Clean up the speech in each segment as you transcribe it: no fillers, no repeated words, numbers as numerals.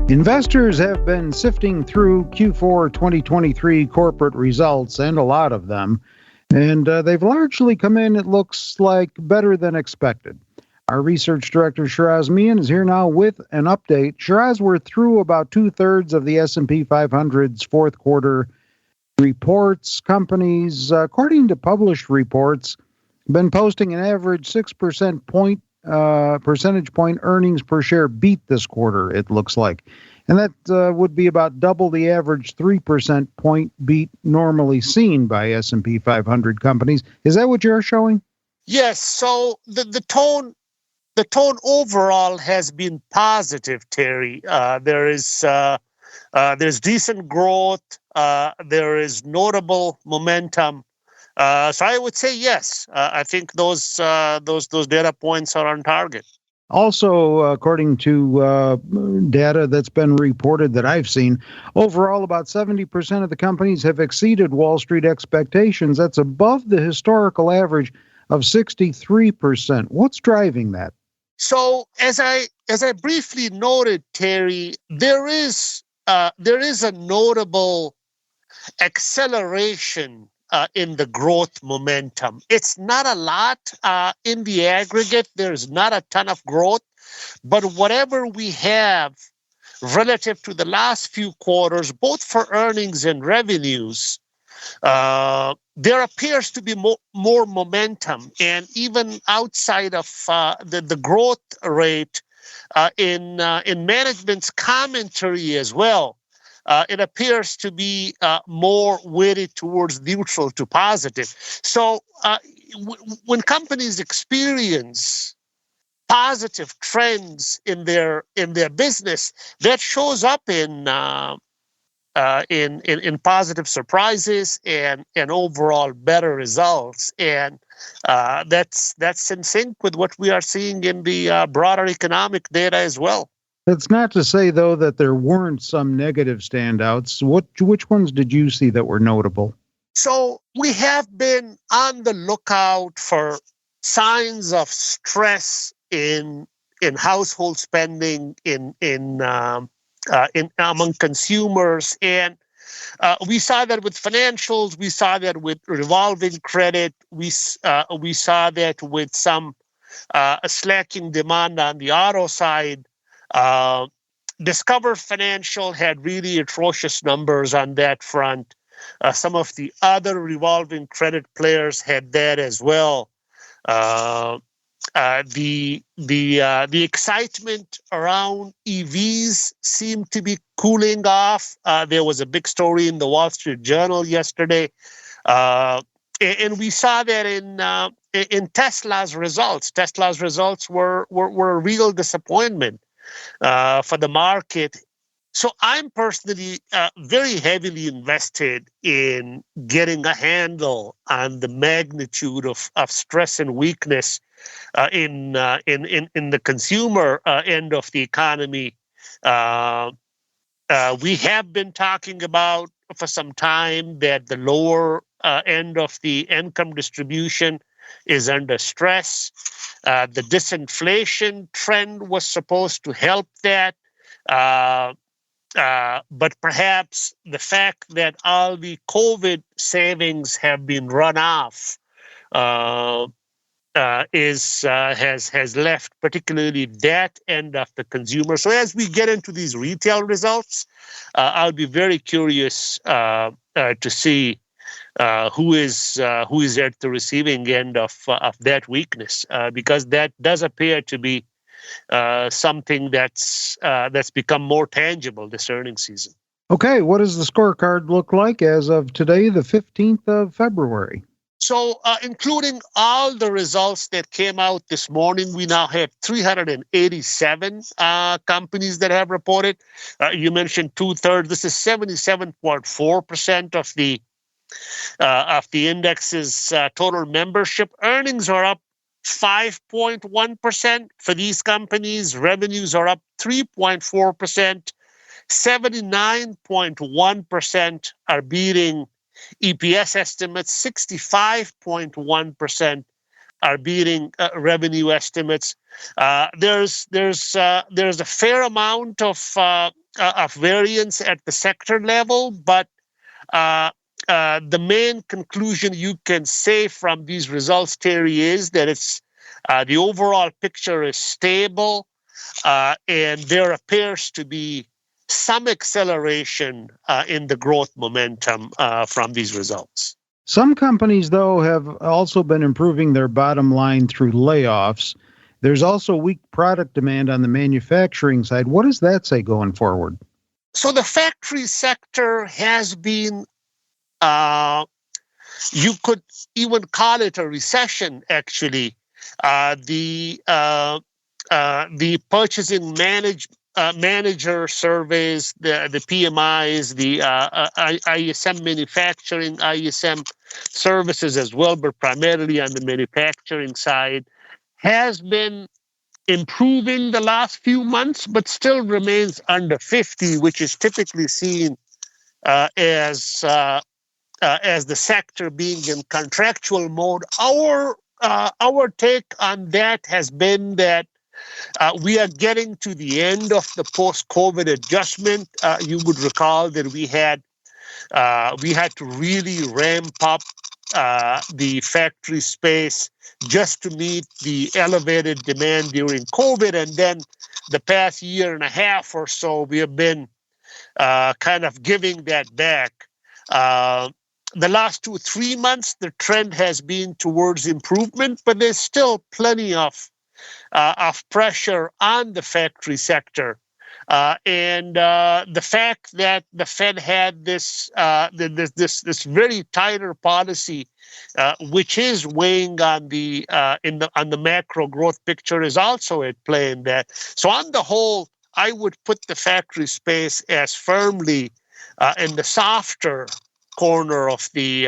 Investors have been sifting through Q4 2023 corporate results, and a lot of them, and they've largely come in, it looks like, better than expected. Our research director, Shiraz Mian, is here now with an update. Shiraz, we're through about two-thirds of the S&P 500's fourth quarter reports. Companies, according to published reports, been posting an average 6% percentage point earnings per share beat this quarter, it looks like. And that would be about double the average 3% point beat normally seen by S&P 500 companies. Is that what you're showing? Yes. So the tone overall has been positive, Terry. There's decent growth. There is notable momentum. So I would say yes. I think those data points are on target. Also, according to data that's been reported that I've seen, overall about 70% of the companies have exceeded Wall Street expectations. That's above the historical average of 63%. What's driving that? So as I briefly noted, Terry, there is a notable acceleration in the growth momentum. It's not a lot in the aggregate. There's not a ton of growth, but whatever we have relative to the last few quarters, both for earnings and revenues, there appears to be more momentum. And even outside of the growth rate in management's commentary as well, it appears to be more weighted towards neutral to positive. So when companies experience positive trends in their business, that shows up in positive surprises and overall better results, and that's in sync with what we are seeing in the broader economic data as well. That's not to say, though, that there weren't some negative standouts. Which ones did you see that were notable? So we have been on the lookout for signs of stress in household spending, in among consumers, and we saw that with financials. We saw that with revolving credit. We saw that with some slacking demand on the auto side. Discover Financial had really atrocious numbers on that front. Some of the other revolving credit players had that as well. The excitement around EVs seemed to be cooling off. There was a big story in the Wall Street Journal yesterday, and we saw that in Tesla's results. Tesla's results were a real disappointment for the market. So I'm personally very heavily invested in getting a handle on the magnitude of stress and weakness in the consumer end of the economy. We have been talking about for some time that the lower end of the income distribution is under stress. The disinflation trend was supposed to help that. But perhaps the fact that all the COVID savings have been run off has left particularly that end of the consumer. So as we get into these retail results, I'll be very curious to see who is at the receiving end of that weakness, because that does appear to be something that's become more tangible this earnings season. Okay, what does the scorecard look like as of today, the 15th of February? So, including all the results that came out this morning, we now have 387 companies that have reported. You mentioned two-thirds. This is 77.4% of the index's total membership. Earnings are up 5.1% for these companies. Revenues are up 3.4%. 79.1% are beating EPS estimates. 65.1% are beating revenue estimates. There's a fair amount of variance at the sector level, but the main conclusion you can say from these results, Terry, is that it's the overall picture is stable, and there appears to be some acceleration in the growth momentum from these results. Some companies, though, have also been improving their bottom line through layoffs. There's also weak product demand on the manufacturing side. What does that say going forward? So the factory sector has been, uh, you could even call it a recession, actually. The purchasing manager surveys, the PMIs, the ISM manufacturing, ISM services as well, but primarily on the manufacturing side, has been improving the last few months, but still remains under 50, which is typically seen as the sector being in contractual mode. Our take on that has been that we are getting to the end of the post-COVID adjustment. You would recall that we had to really ramp up the factory space just to meet the elevated demand during COVID, and then the past year and a half or so, we have been kind of giving that back. The last 2-3 months, the trend has been towards improvement, but there's still plenty of pressure on the factory sector. And the fact that the Fed had this very tighter policy, which is weighing on the macro growth picture, is also at play in that. So on the whole, I would put the factory space as firmly in the softer corner of the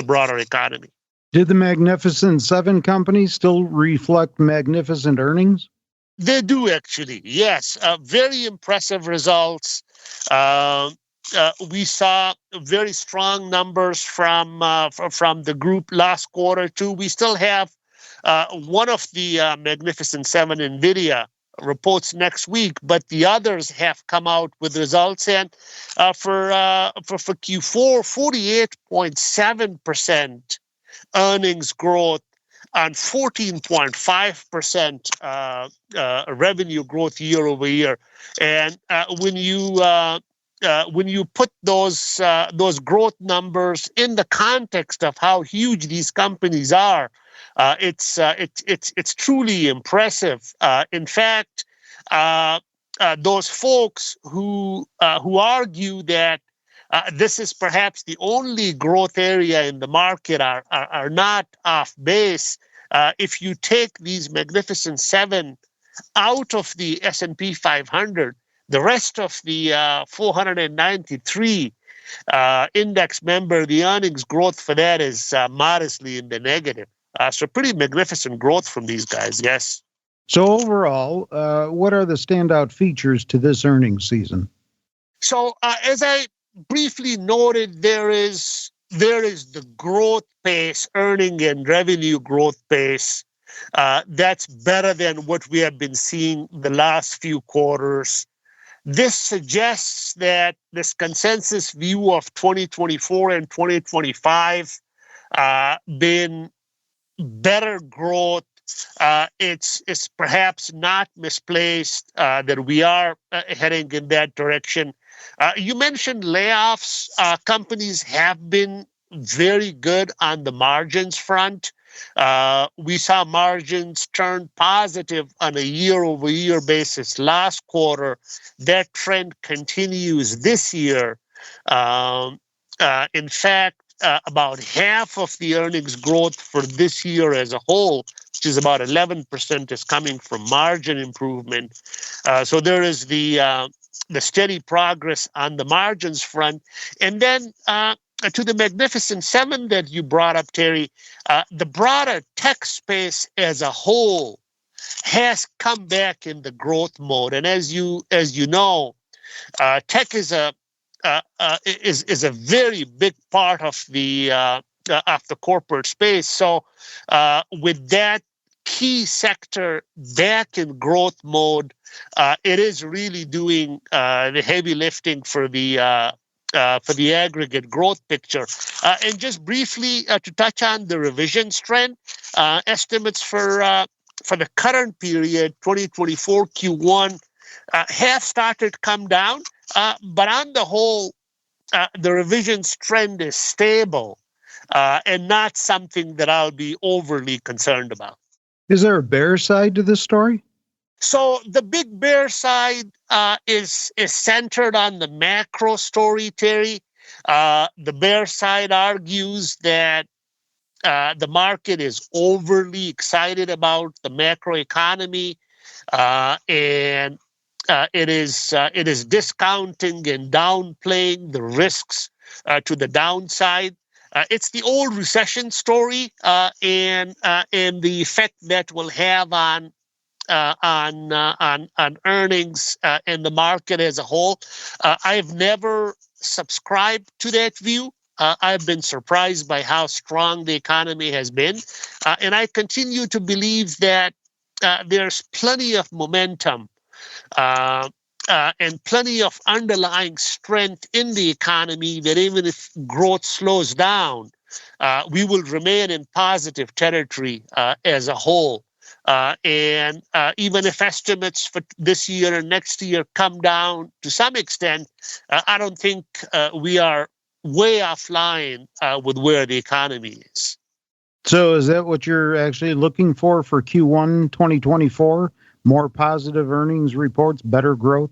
broader economy. Did the Magnificent Seven companies still reflect magnificent earnings? They do, actually. Yes, very impressive results. We saw very strong numbers from the group last quarter too. We still have one of the Magnificent Seven, NVIDIA, reports next week, but the others have come out with results, and for Q4, 48.7% earnings growth on 14.5% revenue growth year over year. And when you put those growth numbers in the context of how huge these companies are, it's truly impressive. In fact, those folks who argue that this is perhaps the only growth area in the market are not off base. If you take these Magnificent Seven out of the S&P 500, the rest of the 493 index member, the earnings growth for that is modestly in the negative. So pretty magnificent growth from these guys, yes. So overall, what are the standout features to this earnings season? So as I briefly noted, there is the growth pace, earning and revenue growth pace. That's better than what we have been seeing the last few quarters. This suggests that this consensus view of 2024 and 2025 been better growth. It's perhaps not misplaced that we are heading in that direction. You mentioned layoffs. Companies have been very good on the margins front. We saw margins turn positive on a year-over-year basis last quarter. That trend continues this year. In fact, about half of the earnings growth for this year as a whole, which is about 11%, is coming from margin improvement. So there is the steady progress on the margins front. And then to the Magnificent Seven that you brought up, Terry, the broader tech space as a whole has come back in the growth mode. And as you know, tech is a very big part of the of the corporate space. So with that key sector back in growth mode, it is really doing the heavy lifting for the aggregate growth picture. And just briefly to touch on the revisions trend, estimates for the current period, 2024 Q1, have started to come down, but on the whole, the revisions trend is stable and not something that I'll be overly concerned about. Is there a bear side to this story? So the big bear side is centered on the macro story, Terry. The bear side argues that the market is overly excited about the macro economy, and it is discounting and downplaying the risks to the downside. It's the old recession story, and the effect that will have on earnings and the market as a whole. I've never subscribed to that view. I've been surprised by how strong the economy has been, and I continue to believe that there's plenty of momentum and plenty of underlying strength in the economy, that even if growth slows down, we will remain in positive territory as a whole. And even if estimates for this year and next year come down to some extent, I don't think we are way offline with where the economy is. So is that what you're actually looking for Q1 2024? More positive earnings reports, better growth?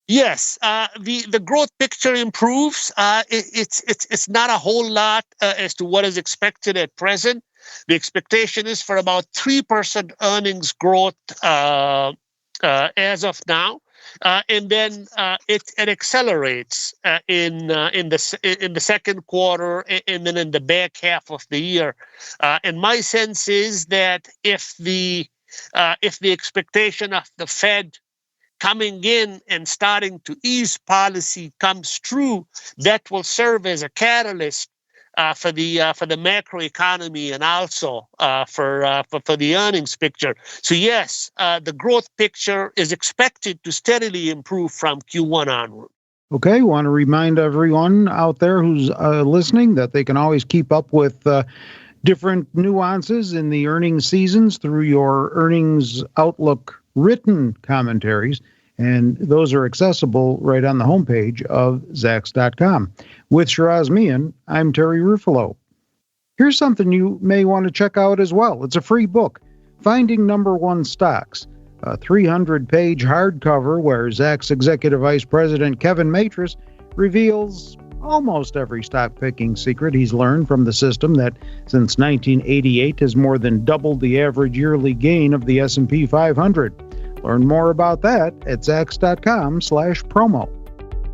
Yes, the growth picture improves. It's not a whole lot as to what is expected at present. The expectation is for about 3% earnings growth as of now, and then it accelerates in the second quarter, and then in the back half of the year. And my sense is that if the expectation of the Fed coming in and starting to ease policy comes true, that will serve as a catalyst for the macro economy and also for the earnings picture. So yes, the growth picture is expected to steadily improve from Q1 onward. Okay, want to remind everyone out there who's listening that they can always keep up with different nuances in the earnings seasons through your earnings outlook written commentaries, and those are accessible right on the homepage of Zacks.com. With Shiraz Mian, I'm Terry Ruffalo. Here's something you may want to check out as well. It's a free book, Finding Number One Stocks, a 300-page hardcover where Zacks Executive Vice President Kevin Matras reveals almost every stock-picking secret he's learned from the system that since 1988 has more than doubled the average yearly gain of the S&P 500. Learn more about that at Zacks.com/promo.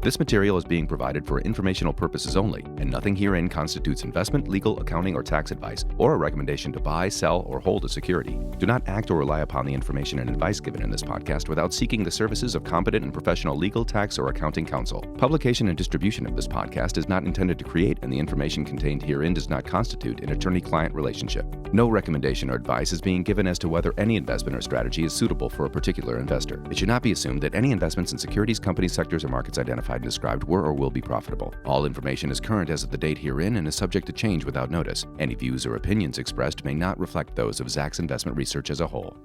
This material is being provided for informational purposes only, and nothing herein constitutes investment, legal, accounting, or tax advice, or a recommendation to buy, sell, or hold a security. Do not act or rely upon the information and advice given in this podcast without seeking the services of competent and professional legal, tax, or accounting counsel. Publication and distribution of this podcast is not intended to create, and the information contained herein does not constitute an attorney-client relationship. No recommendation or advice is being given as to whether any investment or strategy is suitable for a particular investor. It should not be assumed that any investments in securities, companies, sectors, or markets identified and described were or will be profitable. All information is current as of the date herein and is subject to change without notice. Any views or opinions expressed may not reflect those of Zacks Investment Research as a whole.